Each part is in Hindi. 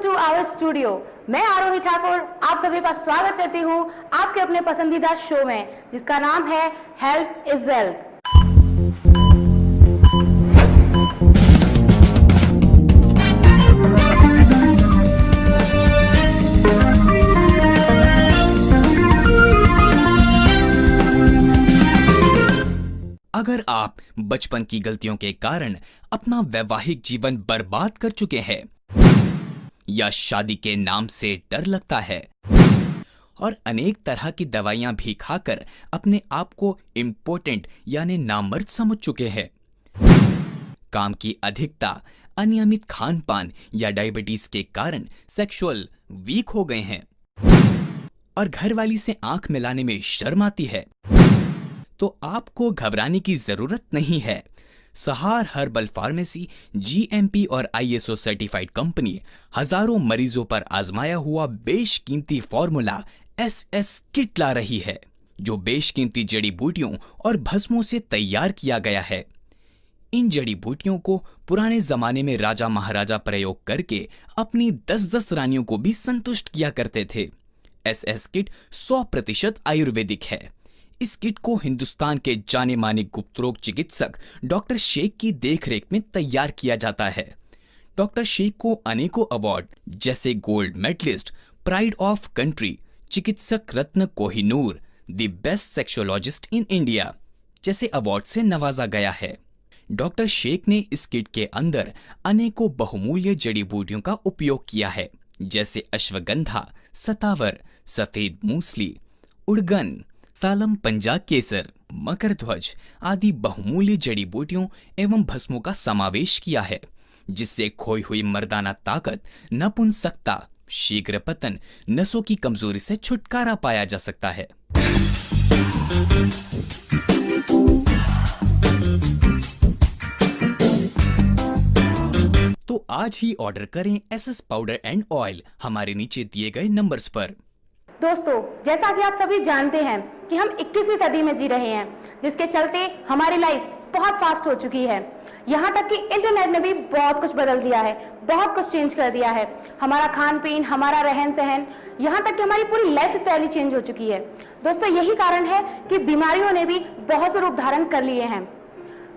To our studio. मैं आरोही ठाकुर आप सभी का स्वागत करती हूँ आपके अपने पसंदीदा शो में, जिसका नाम है हेल्थ इज वेल्थ। अगर आप बचपन की गलतियों के कारण अपना वैवाहिक जीवन बर्बाद कर चुके हैं, या शादी के नाम से डर लगता है और अनेक तरह की दवाइयां भी खाकर अपने आप को इम्पोर्टेंट यानी नामर्द समझ चुके हैं, काम की अधिकता, अनियमित खान पान या डायबिटीज के कारण सेक्सुअल वीक हो गए हैं और घरवाली से आंख मिलाने में शर्म आती है, तो आपको घबराने की जरूरत नहीं है। सहार हर्बल फार्मेसी जीएमपी और आईएसओ सर्टिफाइड कंपनी हजारों मरीजों पर आजमाया हुआ बेशकीमती फॉर्मूला एसएस किट ला रही है, जो बेशकीमती जड़ी बूटियों और भस्मों से तैयार किया गया है। इन जड़ी बूटियों को पुराने जमाने में राजा महाराजा प्रयोग करके अपनी 10-10 रानियों को भी संतुष्ट किया करते थे। एसएस किट 100% आयुर्वेदिक है। इस किट को हिंदुस्तान के जाने माने गुप्त रोग चिकित्सक डॉक्टर शेख की देखरेख में तैयार किया जाता है। डॉक्टर शेख को अनेकों अवार्ड जैसे gold medalist, pride of country, Chikitsak Ratna Kohinoor, the best sexologist in India जैसे अवार्ड से नवाजा गया है। डॉक्टर शेख ने इस किट के अंदर अनेकों बहुमूल्य जड़ी बूटियों का उपयोग किया है, जैसे अश्वगंधा, सतावर, सफेद मूसली, उड़गन, सालम पंजाब केसर, मकर ध्वज आदि बहुमूल्य जड़ी बूटियों एवं भस्मों का समावेश किया है, जिससे खोई हुई मर्दाना ताकत, नपुंसकता, शीघ्र पतन, नसों की कमजोरी से छुटकारा पाया जा सकता है। तो आज ही ऑर्डर करें एसएस पाउडर एंड ऑयल हमारे नीचे दिए गए नंबर्स पर। दोस्तों, जैसा कि आप सभी जानते हैं कि हम 21वीं सदी में जी रहे हैं, जिसके चलते हमारी लाइफ बहुत फास्ट हो चुकी है। यहाँ तक कि इंटरनेट ने भी बहुत कुछ बदल दिया है, बहुत कुछ चेंज कर दिया है। हमारा खान पीन, हमारा रहन सहन, यहाँ तक कि हमारी पूरी लाइफ स्टाइल ही चेंज हो चुकी है। दोस्तों, यही कारण है कि बीमारियों ने भी बहुत से रूप धारण कर लिए हैं।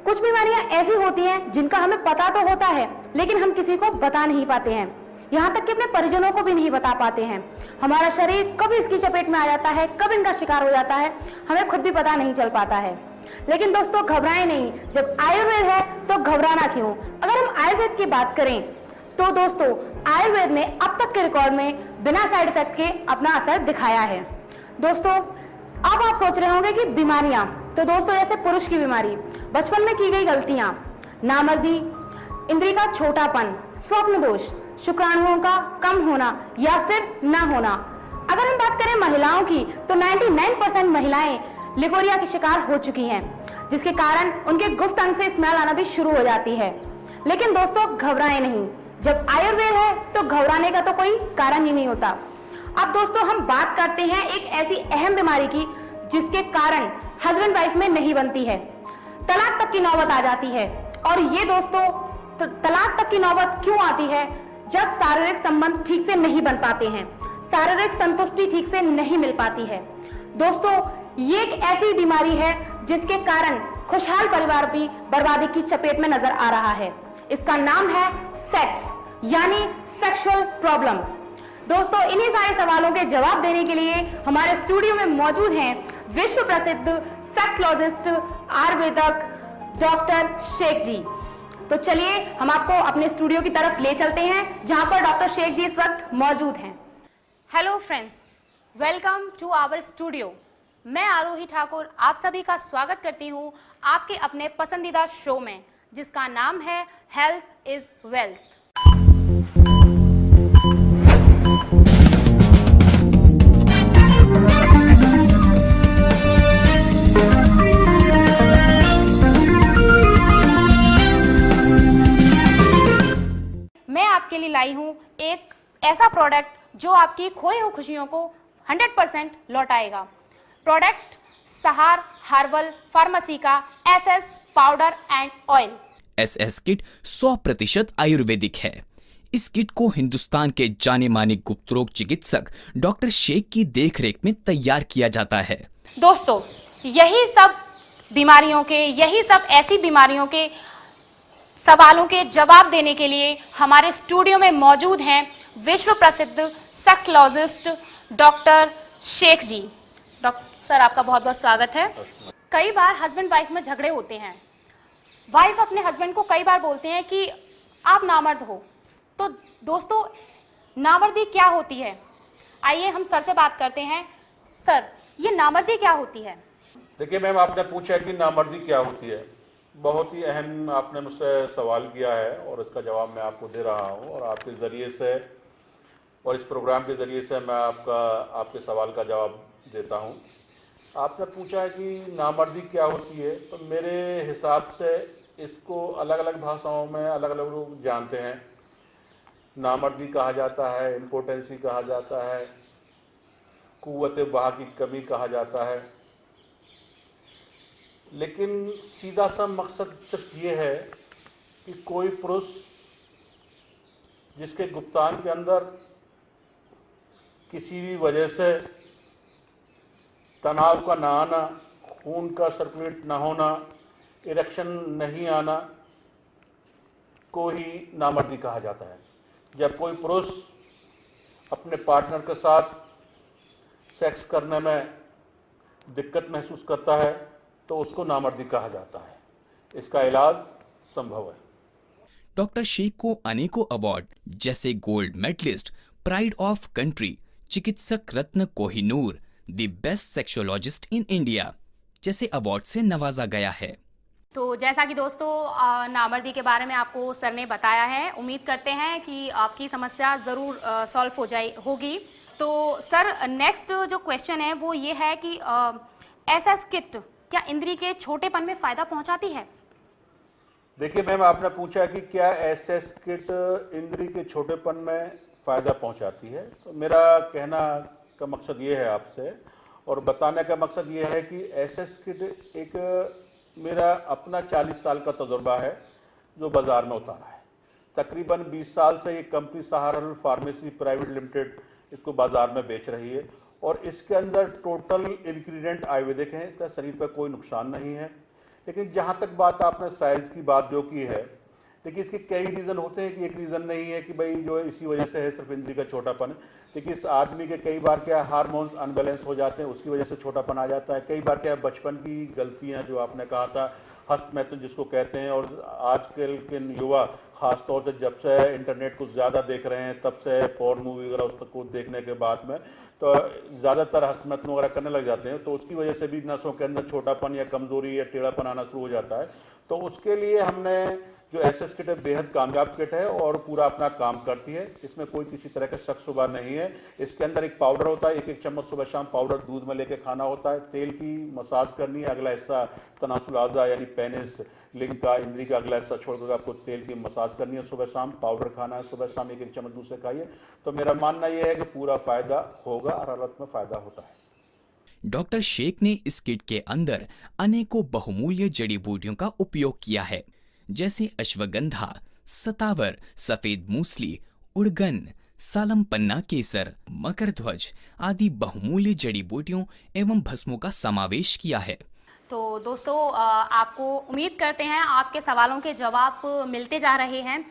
कुछ बीमारियां ऐसी होती हैं जिनका हमें पता तो होता है, लेकिन हम किसी को बता नहीं पाते हैं, यहाँ तक कि अपने परिजनों को भी नहीं बता पाते हैं। हमारा शरीर कब इसकी चपेट में आ जाता है, कब इनका शिकार हो जाता है, हमें खुद भी पता नहीं चल पाता है। लेकिन दोस्तों, घबराएं नहीं, जब आयुर्वेद है तो घबराना क्यों। अगर हम आयुर्वेद की बात करें तो दोस्तों, आयुर्वेद ने अब तक के रिकॉर्ड में बिना साइड इफेक्ट के अपना असर दिखाया है। दोस्तों, अब आप सोच रहे होंगे कि बीमारियां, तो दोस्तों जैसे पुरुष की बीमारी, बचपन में की गई गलतियां, नामर्दी, इंद्रिय का छोटापन, स्वप्न दोष, शुक्राणुओं का कम होना या फिर ना होना। अगर हम बात करें महिलाओं की तो 99% महिलाएं लिकोरिया की शिकार हो चुकी हैं, जिसके कारण उनके गुप्त अंग से स्मेल आना भी शुरू हो जाती है। लेकिन दोस्तों, घबराएं नहीं, जब आयुर्वेद है तो घबराने का तो कोई कारण ही नहीं होता। अब दोस्तों, हम बात करते हैं एक ऐसी अहम बीमारी की जिसके कारण हस्बैंड वाइफ में नहीं बनती है, तलाक तक की नौबत आ जाती है। और ये दोस्तों, तलाक तक की नौबत क्यों आती है? जब शारीरिक संबंध ठीक से नहीं बन पाते हैं, शारीरिक संतुष्टि ठीक से नहीं मिल पाती है। दोस्तों, ये एक ऐसी बीमारी है जिसके कारण खुशहाल परिवार भी बर्बादी की चपेट में नजर आ रहा है। इसका नाम है सेक्स यानी सेक्सुअल प्रॉब्लम। दोस्तों, इन्हीं सारे सवालों के जवाब देने के लिए हमारे स्टूडियो में मौजूद हैं विश्व प्रसिद्ध सेक्सोलॉजिस्ट आयुर्वेदक डॉक्टर शेख जी। तो चलिए हम आपको अपने स्टूडियो की तरफ ले चलते हैं, जहां पर डॉक्टर शेख जी इस वक्त मौजूद हैं। Hello friends, welcome to our studio. मैं आरोही ठाकुर आप सभी का स्वागत करती हूं आपके अपने पसंदीदा शो में, जिसका नाम है हेल्थ इज वेल्थ। मैं आपके लिए लाई हूं एक ऐसा प्रोडक्ट जो आपकी खोई हुई खुशियों को 100% लौटाएगा। प्रोडक्ट सहार हर्बल फार्मेसी का SS powder and oil. SS kit 100% Ayurvedic है। इस किट को हिंदुस्तान के जाने माने गुप्त रोग चिकित्सक डॉक्टर शेख की देखरेख में तैयार किया जाता है। दोस्तों, यही सब ऐसी बीमारियों के सवालों के जवाब देने के लिए हमारे स्टूडियो में मौजूद हैं विश्व प्रसिद्ध सेक्सोलॉजिस्ट डॉक्टर शेख जी। सर, आपका बहुत बहुत स्वागत है। कई बार हस्बैंड वाइफ में झगड़े होते हैं। वाइफ अपने हस्बैंड को कई बार बोलते हैं कि आप नामर्द हो। तो दोस्तों, नामर्दी क्या होती है? आइए हम सर से बात करते हैं। सर, ये नामर्दी क्या होती है? देखिए मैम, आपने पूछा कि नामर्दी क्या होती है। बहुत ही अहम आपने मुझसे सवाल किया है और इसका जवाब मैं आपको दे रहा हूँ, और आपके ज़रिए से और इस प्रोग्राम के ज़रिए से मैं आपके सवाल का जवाब देता हूँ। आपने पूछा है कि नामर्दी क्या होती है, तो मेरे हिसाब से इसको अलग अलग भाषाओं में अलग अलग लोग जानते हैं। नामर्दी कहा जाता है, इम्पोर्टेंसी कहा जाता है, कुव्वत बहा की कमी कहा जाता है, लेकिन सीधा सा मकसद सिर्फ ये है कि कोई पुरुष जिसके गुप्तांग के अंदर किसी भी वजह से तनाव का ना आना, खून का सर्कुलेट ना होना, इरेक्शन नहीं आना को ही नामर्दी कहा जाता है। जब कोई पुरुष अपने पार्टनर के साथ सेक्स करने में दिक्कत महसूस करता है तो उसको नामर्दी कहा जाता है। इसका इलाज संभव है। डॉक्टर शेख को अनेकों अवार्ड जैसे gold medalist, pride of country, Chikitsak Ratna Kohinoor, the best sexologist in India जैसे अवार्ड से नवाजा गया है। तो जैसा कि दोस्तों नामर्दी के बारे में आपको सर ने बताया है, उम्मीद करते हैं कि आपकी समस्या ज़रूर सॉल्व होगी। तो सर, नेक्स्ट जो क्वेश्चन है वो ये है कि एसएस किट क्या इंद्री के छोटेपन में फ़ायदा पहुंचाती है? देखिए मैम, आपने पूछा कि क्या एसएस किट इंद्री के छोटेपन में फ़ायदा पहुंचाती है। तो मेरा कहना का मकसद ये है आपसे और बताने का मकसद ये है कि एसएस किट एक मेरा अपना 40 साल का तजुर्बा है जो बाज़ार में उतारा है। तकरीबन 20 साल से ये कंपनी सहारा फार्मेसी प्राइवेट लिमिटेड इसको बाज़ार में बेच रही है और इसके अंदर टोटल इंग्रेडिएंट आयुर्वेदिक हैं। इसका शरीर पर कोई नुकसान नहीं है। लेकिन जहाँ तक बात आपने साइज़ की बात जो की है, देखिए इसके कई रीज़न होते हैं कि एक रीज़न नहीं है कि भाई जो इसी वजह से है सिर्फ इंद्री का छोटापन। देखिए इस आदमी के कई बार क्या हार्मोन्स अनबैलेंस हो जाते हैं, उसकी वजह से छोटापन आ जाता है। कई बार क्या बचपन की गलतियाँ जो आपने कहा था, हस्तमैथुन जिसको कहते हैं, और आजकल के युवा ख़ास तौर से जब से इंटरनेट को ज़्यादा देख रहे हैं तब से पोर्न मूवी वगैरह उसको देखने के बाद में तो ज़्यादातर हस्तमैथुन वगैरह करने लग जाते हैं, तो उसकी वजह से भी नसों के अंदर छोटापन या कमज़ोरी या टेढ़ापन आना शुरू हो जाता है। तो उसके लिए हमने जो एसएस किट है बेहद कामयाब किट है और पूरा अपना काम करती है। इसमें कोई किसी तरह का शक शुबा नहीं है। इसके अंदर एक पाउडर होता है, एक चम्मच सुबह शाम पाउडर दूध में लेके खाना होता है। तेल की मसाज करनी है, अगला हिस्सा तनासुल आज़ा यानी पेनिस लिंग का इंद्री का अगला हिस्सा छोड़कर आपको तेल की मसाज करनी है। सुबह शाम पाउडर खाना है, सुबह शाम एक चम्मच दूध से खाइए। तो मेरा मानना यह है कि पूरा फायदा होगा और हालत में फायदा होता है। डॉक्टर शेख ने इस किट के अंदर अनेकों बहुमूल्य जड़ी बूटियों का उपयोग किया है, जैसे अश्वगंधा, सतावर, सफेद मूसली, उड़गन, सालम पन्ना केसर, मकर ध्वज आदि बहुमूल्य जड़ी बूटियों एवं भस्मों का समावेश किया है। तो दोस्तों, आपको उम्मीद करते हैं आपके सवालों के जवाब मिलते जा रहे हैं।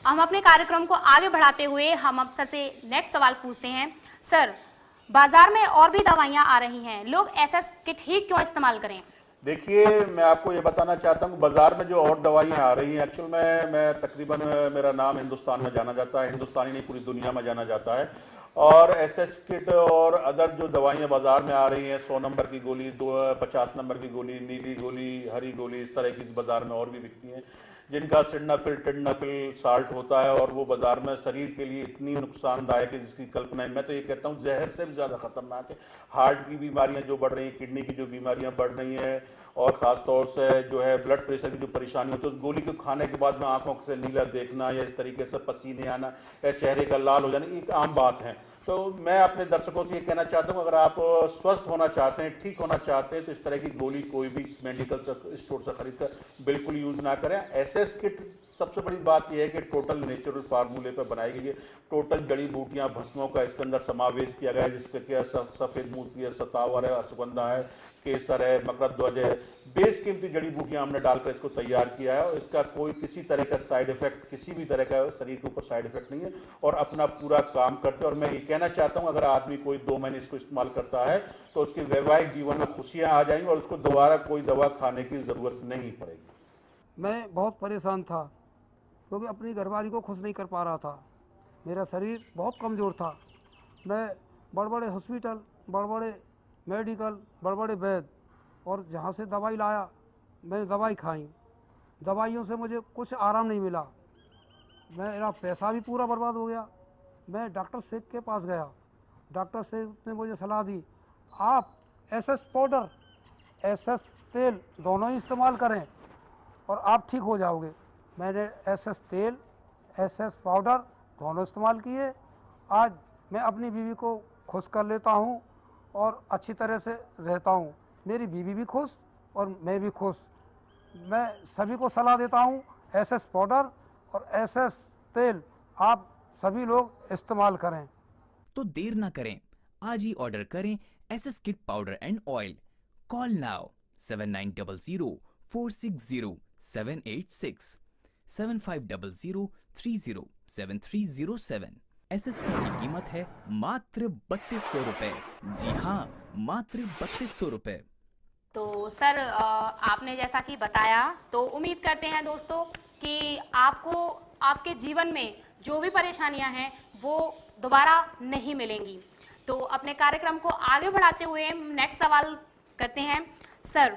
हम अपने कार्यक्रम को आगे बढ़ाते हुए हम अब सर से नेक्स्ट सवाल पूछते हैं। सर, बाजार में और भी दवाइयाँ आ रही हैं, लोग एसएस किट ही क्यों इस्तेमाल करें? देखिए मैं आपको ये बताना चाहता हूँ, बाजार में जो और दवाइयाँ आ रही हैं, एक्चुअल में मैं तकरीबन मेरा नाम हिंदुस्तान में जाना जाता है, हिंदुस्तानी नहीं पूरी दुनिया में जाना जाता है। और एसएस किट और अदर जो दवाइयाँ बाजार में आ रही हैं, 100 नंबर की गोली, 50 नंबर की गोली, नीली गोली, हरी गोली, इस तरह की बाजार में और भी बिकती हैं, जिनका सिडनाफिल टिडनाफिल साल्ट होता है और वो बाजार में शरीर के लिए इतनी नुकसानदायक है जिसकी कल्पना मैं तो ये कहता हूँ जहर से भी ज़्यादा खतरनाक है। हार्ट की बीमारियाँ जो बढ़ रही हैं, किडनी की जो बीमारियाँ बढ़ रही हैं और ख़ास तौर से जो है ब्लड प्रेशर की जो परेशानी होती है, उस गोली को खाने के बाद में आंखों से नीला देखना या इस तरीके से पसीने आना या चेहरे का लाल हो जाना एक आम बात है। तो मैं अपने दर्शकों से ये कहना चाहता हूँ, अगर आप स्वस्थ होना चाहते हैं, ठीक होना चाहते हैं, तो इस तरह की गोली कोई भी मेडिकल स्टोर से खरीद कर बिल्कुल यूज़ ना करें। एसएस किट सबसे बड़ी बात यह है कि टोटल नेचुरल फार्मूले पर बनाई गई है। टोटल जड़ी बूटियां, भस्मों का इसके अंदर समावेश किया गया है, जिसपे क्या सफेद मूर्ति है, सतावर है, अश्वगंधा है, केसर है, मकरध्वज है। बेशकीमती जड़ी बूटियां हमने डालकर इसको तैयार किया है और इसका कोई किसी तरह का साइड इफेक्ट, किसी भी तरह का शरीर के ऊपर साइड इफेक्ट नहीं है और अपना पूरा काम करते हैं। और मैं ये कहना चाहता हूं, अगर आदमी कोई 2 महीने इसको इस्तेमाल करता है तो उसके वैवाहिक जीवन में खुशियां आ जाएंगी और उसको दोबारा कोई दवा खाने की जरूरत नहीं पड़ेगी। मैं बहुत परेशान था क्योंकि अपनी घरवाली को खुश नहीं कर पा रहा था। मेरा शरीर बहुत कमज़ोर था। मैं बड़े बड़े हॉस्पिटल, बड़े बड़े मेडिकल, बड़े बड़े वैद्य और जहाँ से दवाई लाया मैंने दवाई खाई। दवाइयों से मुझे कुछ आराम नहीं मिला। मेरा पैसा भी पूरा बर्बाद हो गया। मैं डॉक्टर शेख के पास गया। डॉक्टर शेख ने मुझे सलाह दी, आप एसएस पाउडर, एसएस तेल दोनों ही इस्तेमाल करें और आप ठीक हो जाओगे। मैंने एसएस तेल, एसएस पाउडर दोनों इस्तेमाल किए। आज मैं अपनी बीवी को खुश कर लेता हूँ और अच्छी तरह से रहता हूँ। मेरी बीवी भी खुश और मैं भी खुश। मैं सभी को सलाह देता हूँ, एसएस पाउडर और एसएस तेल आप सभी लोग इस्तेमाल करें। तो देर ना करें, आज ही ऑर्डर करें SS kit powder and oil. Call now 7900-460-786, 7500-307307। SS kit की कीमत है मात्र 3200 रुपए। जी हाँ, मात्र 3200 रुपए। तो सर, आपने जैसा कि बताया, तो उम्मीद करते हैं दोस्तों कि आपको आपके जीवन में जो भी परेशानियां हैं वो दोबारा नहीं मिलेंगी। तो अपने कार्यक्रम को आगे बढ़ाते हुए नेक्स्ट सवाल करते हैं। सर,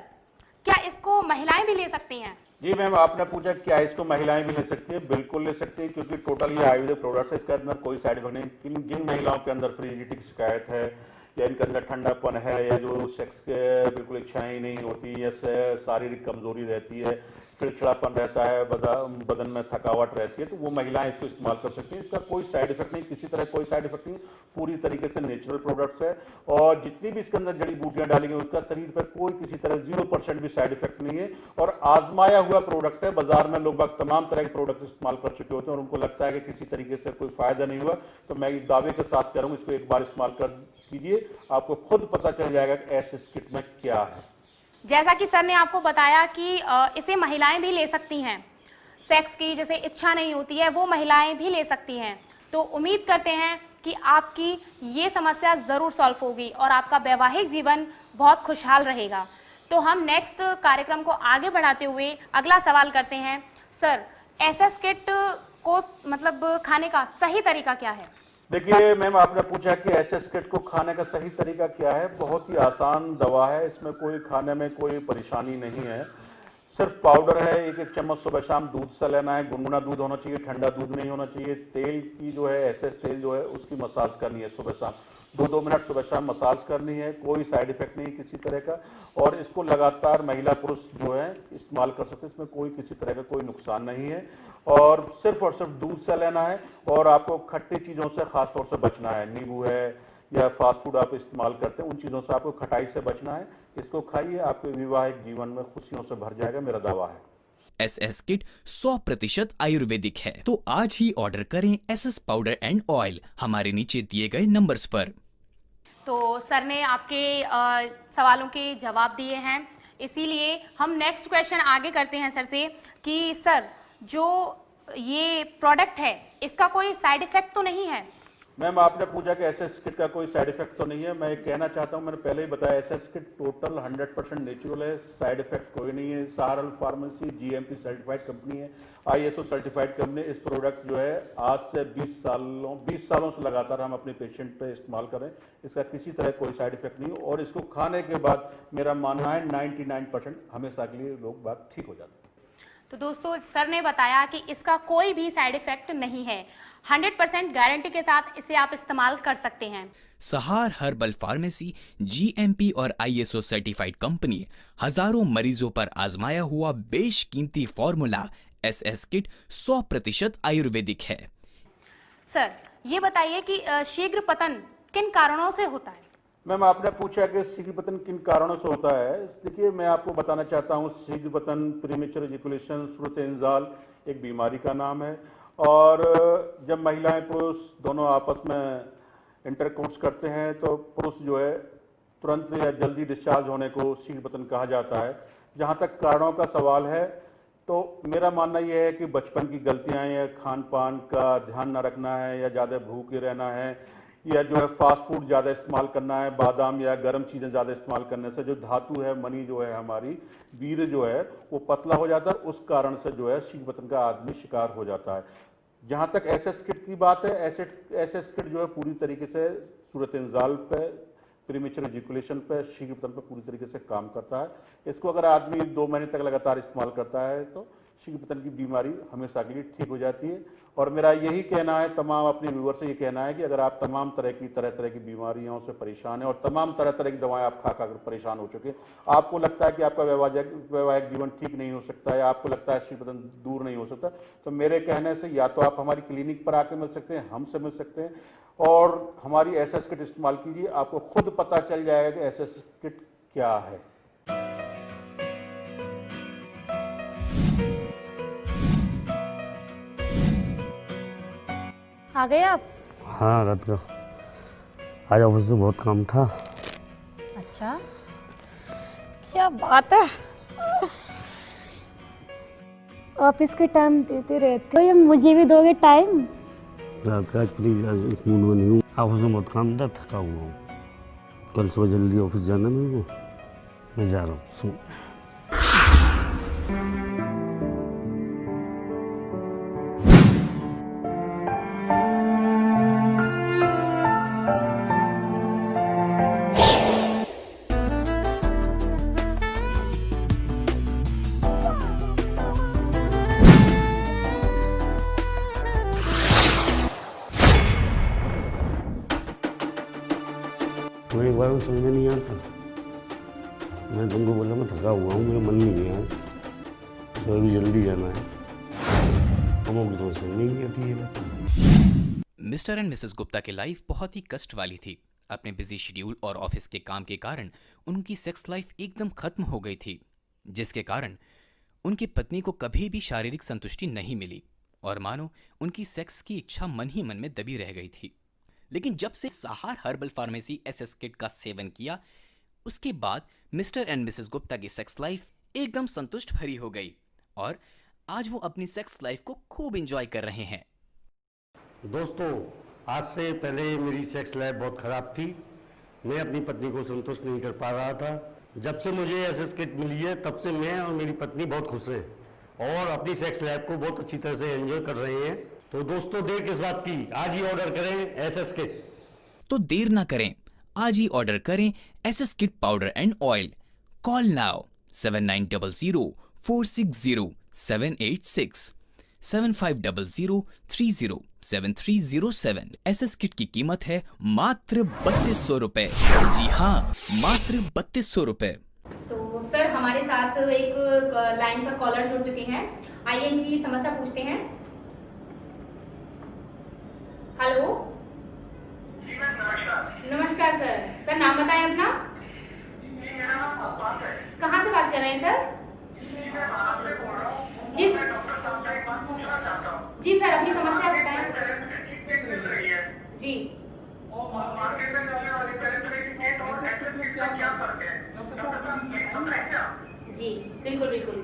क्या इसको महिलाएं भी ले सकती हैं? जी मैम, आपने पूछा क्या इसको महिलाएं भी ले सकती है? बिल्कुल ले सकती है, क्योंकि टोटल ये आयुर्वेदिक प्रोडक्ट है। इसके अंदर कोई साइड इफेक्ट नहीं। जिन महिलाओं के अंदर फ्रिजिडिटी की शिकायत है या इनके अंदर ठंडापन है या जो सेक्स के बिल्कुल इच्छाएं नहीं होती या शारीरिक कमजोरी रहती है, चिड़चिड़ापन रहता है, बदन में थकावट रहती है, तो वो महिलाएं इसको इस्तेमाल कर सकती हैं। इसका कोई साइड इफेक्ट नहीं, किसी तरह कोई साइड इफेक्ट नहीं, पूरी तरीके से नेचुरल प्रोडक्ट्स है। और जितनी भी इसके अंदर जड़ी बूटियां डाली गई उसका शरीर पर कोई किसी तरह 0% भी साइड इफेक्ट नहीं है और आजमाया हुआ प्रोडक्ट है। बाजार में लोग तमाम तरह के प्रोडक्ट इस्तेमाल कर चुके होते हैं और उनको लगता है कि किसी तरीके से कोई फायदा नहीं हुआ। तो मैं दावे के साथ कह रहा हूँ, इसको एक बार इस्तेमाल कर कीजिए, आपको खुद पता चल जाएगा कि एसएस किट में क्या है। जैसा कि सर ने आपको बताया कि इसे महिलाएं भी ले सकती हैं। सेक्स की जैसे इच्छा नहीं होती है वो महिलाएं भी ले सकती हैं। तो उम्मीद करते हैं कि आपकी ये समस्या ज़रूर सॉल्व होगी और आपका वैवाहिक जीवन बहुत खुशहाल रहेगा। तो हम नेक्स्ट कार्यक्रम को आगे बढ़ाते हुए अगला सवाल करते हैं। सर, एसएस किट को मतलब खाने का सही तरीका क्या है? देखिए मैम, आपने पूछा कि एसएस किट को खाने का सही तरीका क्या है। बहुत ही आसान दवा है, इसमें कोई खाने में कोई परेशानी नहीं है। सिर्फ पाउडर है, एक एक चम्मच सुबह शाम दूध से लेना है। गुनगुना दूध होना चाहिए, ठंडा दूध नहीं होना चाहिए। तेल की जो है, एसएस तेल जो है उसकी मसाज करनी है सुबह शाम, 2-2 मिनट सुबह शाम मसाज करनी है। कोई साइड इफेक्ट नहीं किसी तरह का और इसको लगातार महिला पुरुष जो है इस्तेमाल कर सकते हैं। इसमें कोई किसी तरह का कोई नुकसान नहीं है और सिर्फ दूध से लेना है। और आपको खट्टी चीज़ों से खास तौर से बचना है। नींबू है या फास्ट फूड आप इस्तेमाल करते हैं, उन चीज़ों से आपको खटाई से बचना है। इसको खाइए, आपके वैवाहिक जीवन में खुशियों से भर जाएगा, मेरा दावा है। एसएस किट 100% आयुर्वेदिक है। तो आज ही ऑर्डर करें एसएस पाउडर एंड ऑयल हमारे नीचे दिए गए नंबर्स पर। तो सर ने आपके सवालों के जवाब दिए हैं, इसीलिए हम नेक्स्ट क्वेश्चन आगे करते हैं सर से कि सर, जो ये प्रोडक्ट है इसका कोई साइड इफेक्ट तो नहीं है? मैम, आपने पूछा कि एसएस किट का कोई साइड इफेक्ट तो नहीं है। मैं कहना चाहता हूं, मैंने पहले ही बताया, एसएस किट टोटल 100% नेचुरल है, साइड इफेक्ट कोई नहीं है। सहारल फार्मेसी जीएमपी सर्टिफाइड कंपनी है, आईएसओ सर्टिफाइड कंपनी। इस प्रोडक्ट जो है आज से 20 सालों से लगातार हम अपने पेशेंट पे इस्तेमाल करें, इसका किसी तरह कोई साइड इफेक्ट नहीं और इसको खाने के बाद मेरा मानना है 99% हमेशा के लिए लोग बात ठीक हो जाते हैं। तो दोस्तों, सर ने बताया कि इसका कोई भी साइड इफेक्ट नहीं है। 100% गारंटी के साथ इसे आप इस्तेमाल कर सकते हैं। सहार हर्बल फार्मेसी जीएमपी और आईएसओ सर्टिफाइड कंपनी हजारों मरीजों पर आजमाया हुआ बेशकीमती फॉर्मूला एसएस किट 100% आयुर्वेदिक है। सर, ये बताइए कि शीघ्र पतन किन कारणों से होता है? मैम, आपने पूछा कि शीघ्र पतन किन कारणों से होता है। देखिए, मैं आपको बताना चाहता हूँ, शीघ्र पतन, प्रीमेचर इजैकुलेशन, श्रुत इंजाल, एक बीमारी का नाम है। और जब महिलाएं पुरुष दोनों आपस में इंटरकोर्स करते हैं तो पुरुष जो है तुरंत या जल्दी डिस्चार्ज होने को शीघ्रपतन कहा जाता है। जहाँ तक कारणों का सवाल है तो मेरा मानना यह है कि बचपन की गलतियां या खान पान का ध्यान न रखना है, या ज़्यादा भूखे रहना है, या जो है फास्ट फूड ज़्यादा इस्तेमाल करना है, बादाम या गर्म चीज़ें ज़्यादा इस्तेमाल करने से जो धातु है, मनी जो है, हमारी वीर्य जो है वो पतला हो जाता है। उस कारण से जो है शीघ्रपतन का आदमी शिकार हो जाता है। जहाँ तक एसएस किट की बात है, एसएस किट जो है पूरी तरीके से सूरत इंजाल पे, प्रीमेचर इजैकुलेशन पे, शीघ्रपतन पे पूरी तरीके से काम करता है। इसको अगर आदमी 2 महीने तक लगातार इस्तेमाल करता है तो शीघ्रपतन की बीमारी हमेशा के लिए ठीक हो जाती है। और मेरा यही कहना है, तमाम अपने व्यूअर से ये कहना है कि अगर आप तमाम तरह की बीमारियों से परेशान हैं और तमाम तरह की दवाएं आप खा कर परेशान हो चुके हैं, आपको लगता है कि आपका वैवाहिक जीवन ठीक नहीं हो सकता है, आपको लगता है शीघ्रपतन दूर नहीं हो सकता, तो मेरे कहने से या तो आप हमारी क्लिनिक पर आके मिल सकते हैं, हमसे मिल सकते हैं और हमारी एसएस किट इस्तेमाल कीजिए। आपको खुद पता चल जाएगा कि एसएस किट क्या है। आ गए आप? हाँ रात का आज ऑफिस में बहुत काम था। अच्छा, क्या बात है, ऑफिस के टाइम देते रहते हो या मुझे भी दोगे टाइम? रात का प्लीज आज इस मूड में नहीं हूँ, ऑफिस में बहुत काम था, थका हुआ हूँ। कल सुबह जल्दी ऑफिस जाना मेरे को, मैं जा रहा हूँ। मैं एक बार में समझ में नहीं आता, मैं तुमको बोला मैं थका हुआ हूँ, मेरा मन नहीं है, सुबह भी जल्दी जाना है, हमको तो समझ नहीं आती है। मिस्टर एंड मिसेस गुप्ता की लाइफ बहुत ही कष्ट वाली थी। अपने बिजी शेड्यूल और ऑफिस के काम के कारण उनकी सेक्स लाइफ एकदम खत्म हो गई थी, जिसके कारण उनकी पत्नी को कभी भी शारीरिक संतुष्टि नहीं मिली और मानो उनकी सेक्स की इच्छा मन ही मन में दबी रह गई थी। लेकिन जब से सहार हर्बल फार्मेसी एसएस किट का सेवन किया, उसके बाद मिस्टर एंड मिसेस गुप्ता की सेक्स लाइफ एकदम संतुष्ट भरी हो गई और आज वो अपनी सेक्स लाइफ को खूब एंजॉय कर रहे हैं। दोस्तों, आज से पहले मेरी सेक्स लाइफ बहुत खराब थी, मैं अपनी पत्नी को संतुष्ट नहीं कर पा रहा था। जब से मुझे एसएस किट मिली है तब से मैं और मेरी पत्नी बहुत खुश हैं और अपनी सेक्स लाइफ को बहुत अच्छी तरह से एंजॉय कर रहे हैं। तो दोस्तों, देर किस बात की, आज ही ऑर्डर करें एसएस किट। तो देर ना करें, आज ही ऑर्डर करें SS kit powder and oil. Call now 7900-460-786 7500-307307। SS kit की कीमत है मात्र 3200 रुपए। जी हाँ, मात्र 3200 रुपए। तो सर हमारे साथ एक लाइन पर कॉलर जुड़ चुके हैं, आइए इनकी समस्या पूछते हैं। हेलो, नमस्कार सर। सर नाम बताएं अपना। कहाँ से बात कर रहे हैं सर? जी सर, अपनी समस्या बताएं। जी जी बिल्कुल बिल्कुल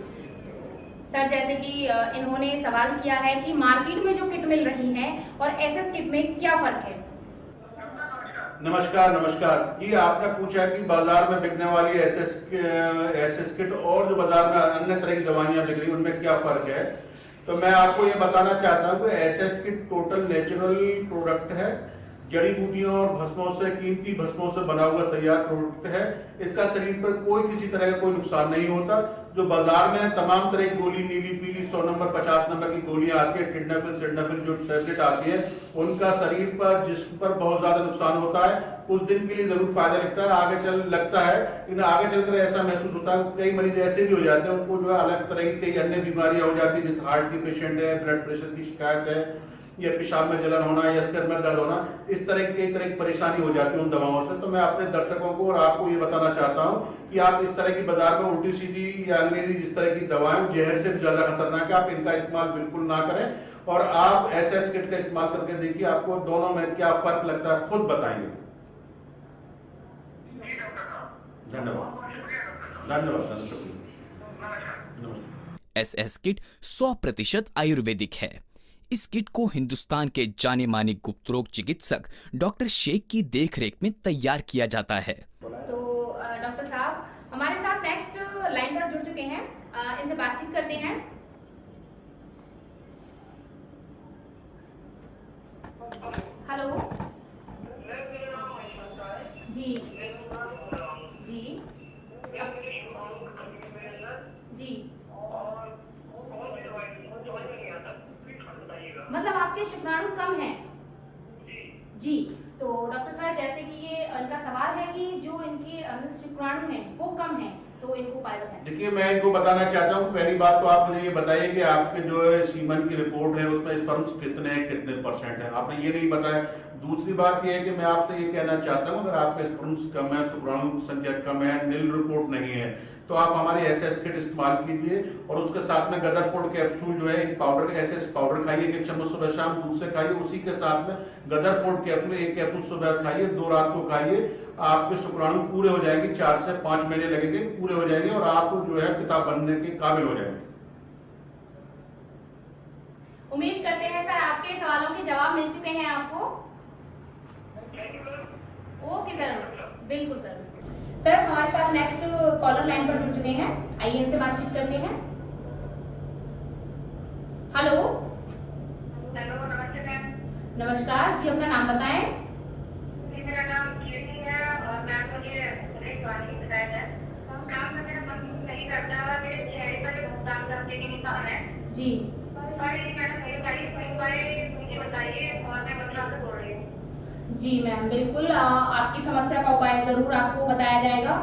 सर, जैसे कि इन्होंने सवाल किया है कि मार्केट में जो किट मिल रही है और एसएस किट में क्या फर्क है। नमस्कार। ये आपने पूछा कि बाजार में बिकने वाली एसएस किट और जो बाजार में अन्य तरह की दवाइयां बिक रही उनमें क्या फर्क है। तो मैं आपको ये बताना चाहता हूँ कि SS kit total natural product है, जड़ी बूटियों और भस्मों से, कीमती भस्मों से बना हुआ तैयार प्रोडक्ट है। इसका शरीर पर किसी तरह का कोई नुकसान नहीं होता। जो बाजार में तमाम तरह की गोली, नीली पीली 100 नंबर 50 नंबर की गोलियां आती है, टिडनाफिल सिडनाफिल जो टैबलेट आती है, उनका शरीर पर, जिस्म पर बहुत ज्यादा नुकसान होता है। कुछ दिन के लिए जरूर फायदा लगता है, आगे चलकर ऐसा महसूस होता है। कई मरीज ऐसे भी हो जाते हैं, उनको जो है अलग तरह की कई अन्य बीमारियां हो जाती है, जैसे हार्ट की पेशेंट है, ब्लड प्रेशर की शिकायत है, या पेशाब में जलन होना या सिर में दर्द होना, इस तरह की परेशानी हो जाती है उन दवाओं से। तो मैं अपने दर्शकों को और आपको ये बताना चाहता हूँ कि आप इस तरह की बाजार में उल्टी सीधी या अंग्रेजी जिस तरह की दवाएं जहर से भी ज्यादा खतरनाक है, आप इनका इस्तेमाल बिल्कुल ना करें। और आप एसएस किट का इस्तेमाल करके देखिए, आपको दोनों में क्या फर्क लगता है खुद बताएंगे। धन्यवाद धन्यवाद शुक्रिया। एसएस किट 100% आयुर्वेदिक है। इस किट को हिंदुस्तान के जाने माने गुप्त रोग चिकित्सक डॉक्टर शेख की देखरेख में तैयार किया जाता है। तो डॉक्टर साहब हमारे साथ नेक्स्ट लाइन पर जुड़ चुके हैं, इनसे बातचीत करते हैं। हेलो जी जी जी, मतलब आपके शुक्राणु कम हैं जी। तो डॉक्टर साहब जैसे कि ये इनका सवाल है कि जो इनके शुक्राणु हैं वो कम हैं, तो इनको उपाय बताएं। देखिए मैं इनको बताना चाहता हूँ, पहली बात तो आप मुझे ये बताइए कि आपके जो है सीमन की रिपोर्ट है उसमें स्पर्म्स कितने हैं, कितने % है, आपने ये नहीं बताया। दूसरी बात ये है कि मैं आपसे ये कहना चाहता हूँ, अगर आपके स्पर्म्स कम है, शुक्राणु संख्या कम है, नील रिपोर्ट नहीं है, तो आप हमारी एसएस किट इस्तेमाल कीजिए और उसके साथ में गदरफोर्ड कैप्सूल जो है एक पाउडर, एसएस पाउडर खाइए, 1 चम्मच सुबह शाम दूध से खाइए। उसी के साथ में गदरफोर्ड कैप्सूल 1 कैप्सूल सुबह खाइए, 2 रात को खाइए। आपके शुक्राणु पूरे हो जाएंगे, 4 से 5 महीने लगेंगे, पूरे हो जाएंगे और आप जो है पिता बनने के काबिल हो जाएंगे। उम्मीद करते हैं सर आपके सवालों के जवाब मिल चुके हैं आपको। ओके सर, बिल्कुल सर। सर हमारे साथ नेक्स्ट कॉलर लाइन पर जुड़ चुके हैं, आइए इनसे बातचीत करते हैं। हेलो नमस्ते मैम। नमस्कार जी, अपना नाम बताएं। मेरा नाम ज्योति है और मैम मुझे एक बात बताया है, काम में मेरा मन नहीं करता है, मेरे चेहरे पर भुगतान करने के निशान है जी। और ये मैडम मेरे तारीफ मुझे बताइए और मैं मथुरा से बोल रही हूँ। जी मैम, बिल्कुल आपकी समस्या का उपाय जरूर आपको बताया जाएगा।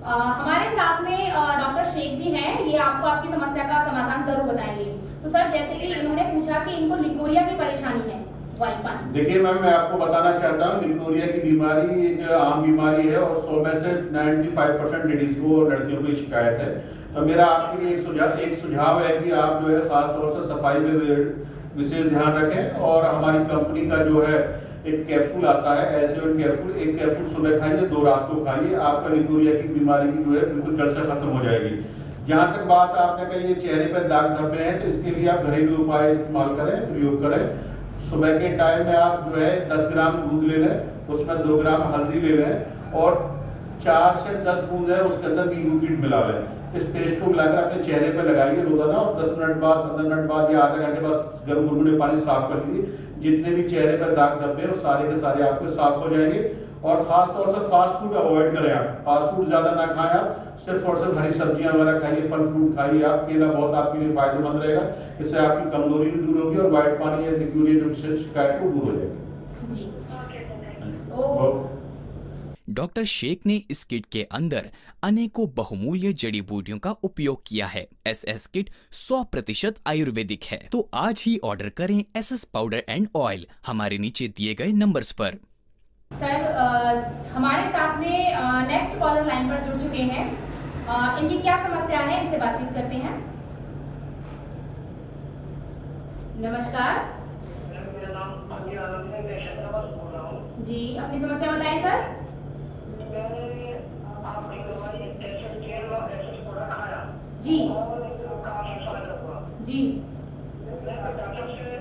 हमारे साथ में डॉक्टर शेख जी हैं, ये आपको आपकी समस्या का समाधान जरूर बताएंगे। तो सर जैसे कि इन्होंने पूछा कि इनको लिकोरिया की परेशानी है, वाइफान। देखिए मैम मैं आपको बताना चाहता हूँ, लिकोरिया की बीमारी एक आम बीमारी है और 100 में से 95% लेडीज को, लड़कियों को शिकायत है। तो मेरा आपके लिए एक सुझाव है कि आप जो है खास तौर से सफाई पे विशेष ध्यान रखें और हमारी कंपनी का जो है एक कैप्सूल आता है, एल्सिवन कैप्सूल, 1 कैप्सूल सुबह खाइए, 2 रात को खाइए, आपका लिकोरिया की बीमारी की जो है बिल्कुल जड़ से खत्म हो जाएगी। जहाँ तक बात आपने कही ये चेहरे पर दाग धब्बे हैं, तो इसके लिए आप घरेलू उपाय इस्तेमाल करें, प्रयोग करें। सुबह के टाइम में आप जो है 10 ग्राम दूध ले लें, उसमें 2 ग्राम हल्दी ले लें और 4 से 10 बूंद है उसके अंदर नींबू कीट मिला लें। इस पेस्ट को मिलाकर अपने चेहरे पे लगाइए रोजाना और 10 मिनट बाद, 15 मिनट बाद या आधे घंटे बाद गर्म गुनगुने पानी साफ कर लीजिए। जितने भी चेहरे पर दाग धब्बे हैं सारे के सारे आपके साफ हो जाएंगे। और खास तौर से फास्ट फूड अवॉइड करें, आप फास्ट फूड ज्यादा ना खाएं, आप सिर्फ और सिर्फ हरी सब्जियां वगैरह खाइए, फल फ्रूट खाइए, आप केला बहुत आपके लिए फायदेमंद रहेगा। इससे आपकी कमजोरी भी दूर होगी और व्हाइट पानी या लिक्यूरिया जो शिकायत है वो दूर हो जाएगी जी। ओ डॉक्टर शेख ने इस किट के अंदर अनेकों बहुमूल्य जड़ी बूटियों का उपयोग किया है। एसएस किट 100% आयुर्वेदिक है, तो आज ही ऑर्डर करें एसएस पाउडर एंड ऑयल हमारे नीचे दिए गए नंबर्स पर। सर हमारे साथ में नेक्स्ट कॉलर लाइन पर जुड़ चुके हैं, इनकी क्या समस्या है, इनसे बातचीत करते हैं। नमस्कार मेरा नाम अली आलम है, मैं हैदराबाद बोल रहा हूँ जी, अपनी समस्या बताएं सर। मैंने आपकी दवाई एसएस जेल और एसएस पूरा खाया जी और काफी फायदा हुआ जी। मैं डॉक्टर से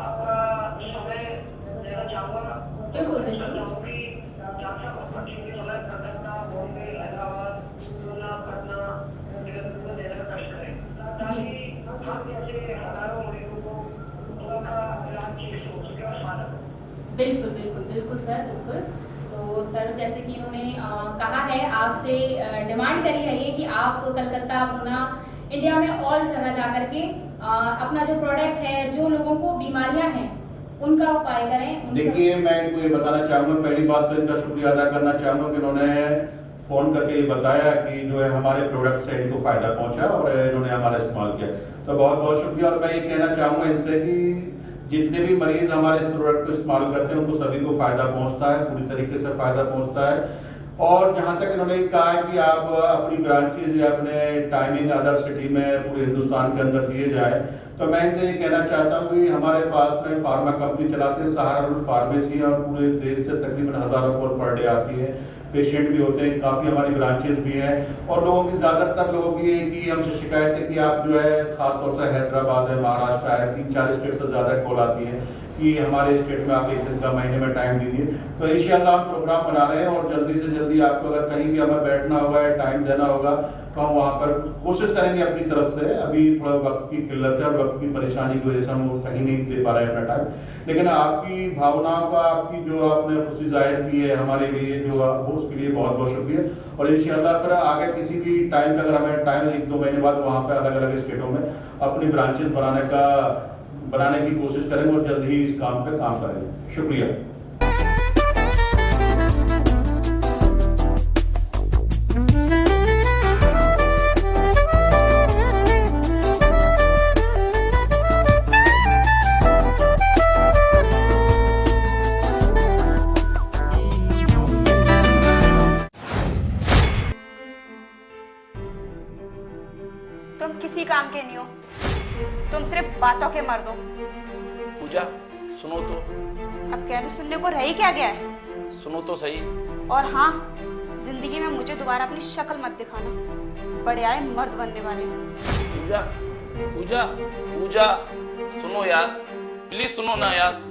आपका समय लेना चाहूँगा। बिल्कुल बिल्कुल कलकत्ता, बॉम्बे, इलाहाबाद, पूना, पटना देने का कष्ट है ताकि हम जैसे हजारों मरीजों को उनका इलाज ठीक हो सके और फायदा हो। बिल्कुल बिल्कुल बिल्कुल सर, बिल्कुल। तो सर जैसे कि उन्होंने कहा है, आपसे डिमांड करी है ये कि आप कलकत्ता, पूना, इंडिया में ऑल जगह जा करके अपना जो प्रोडक्ट है, जो लोगों को बीमारियां हैं उनका उपाय करें। देखिए मैं इनको ये बताना चाहूँगा, पहली बात तो इनका शुक्रिया अदा करना चाहूँगा कि इन्होंने फ़ोन करके ये बताया कि जो है हमारे प्रोडक्ट से इनको फ़ायदा पहुँचा और इन्होंने हमारा इस्तेमाल किया, तो बहुत बहुत शुक्रिया। और मैं ये कहना चाहूँगा इनसे कि जितने भी मरीज हमारे इस प्रोडक्ट को इस्तेमाल करते हैं उनको सभी को फायदा पहुंचता है, पूरी तरीके से फायदा पहुंचता है। और जहां तक इन्होंने कहा है कि आप अपनी ब्रांचेज या अपने टाइमिंग अदर सिटी में पूरे हिंदुस्तान के अंदर दिए जाए, तो मैं इनसे ये कहना चाहता हूँ कि हमारे पास में फार्मा कंपनी चलाते हैं सहारा रूट फार्मेसी, और पूरे देश से तकरीबन हजारों कॉल पर डे आती है, पेशेंट भी होते हैं, काफ़ी हमारी ब्रांचेज भी हैं। और लोगों की ज़्यादातर लोगों की एक ही हमसे शिकायत है कि आप जो है खासतौर से हैदराबाद है, महाराष्ट्र है, 3-4 स्टेट से ज़्यादा कॉल आती है कि हमारे स्टेट में आप 1 दिन का महीने में टाइम दीजिए। तो इंशाल्लाह हम प्रोग्राम बना रहे हैं और जल्दी से जल्दी आपको अगर कहीं भी हमें बैठना होगा या टाइम देना होगा तो हम वहाँ पर कोशिश करेंगे अपनी तरफ से। अभी थोड़ा वक्त की किल्लत है और वक्त की परेशानी की वजह से हम कहीं नहीं दे पा रहे हैं अपना टाइम, लेकिन आपकी भावनाओं का, आपकी जो आपने खुशी जाहिर की है हमारे लिए, जो वो उसके लिए बहुत बहुत शुक्रिया। और इंशाल्लाह फिर आगे किसी भी टाइम पे अगर हमें टाइम 1-2 महीने बाद वहाँ पे अलग अलग स्टेटों में अपनी ब्रांचेस बनाने की कोशिश करेंगे और जल्द ही इस काम पे काम करेंगे। शुक्रिया। तुम किसी काम के नहीं हो, तुम सिर्फ बातों के मर्द हो। पूजा सुनो तो। अब कहने सुनने को रह ही क्या गया है? सुनो तो सही। और हाँ, जिंदगी में मुझे दोबारा अपनी शक्ल मत दिखाना, बड़े आए मर्द बनने वाले। पूजा पूजा पूजा सुनो यार, प्लीज सुनो ना यार।